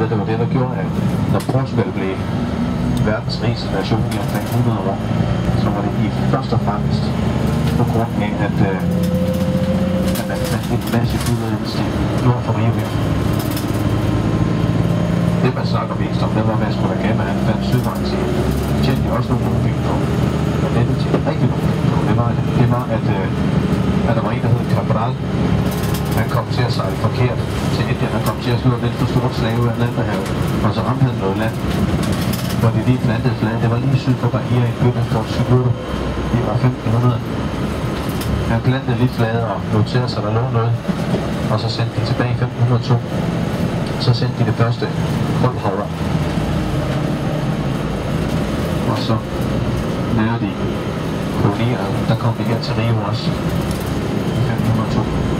det var det, der gjorde, at når Portugal blev verdens rigeste nation i omkring 100 år, så var det i først og fremmest på grund af, at man fandt en masse udlændelser nord for Rio. Det man snakker mest om, det var Vasco da Gama, han fandt Sydvejen til. Tjente jo også nogle penge på. Men det tjente rigtig nogle penge på. Det var at der var en, der hed Cabral. Han kom til at sejle forkert til Indien. Han kom til at slå lidt for stort slag ud af Atlanterhavet. Og så ramte han noget land, hvor de lige plantede flag. Det var lige syd for Bahia i byen for Sigurdo. Det var 1500. Han plantede lidt flade og noterede sig, der lå noget. Og så sendte de tilbage i 1502. Så sendte de det første krølhavre. Og så lavede de kolonier. Der kom de her til Rio også i 1502.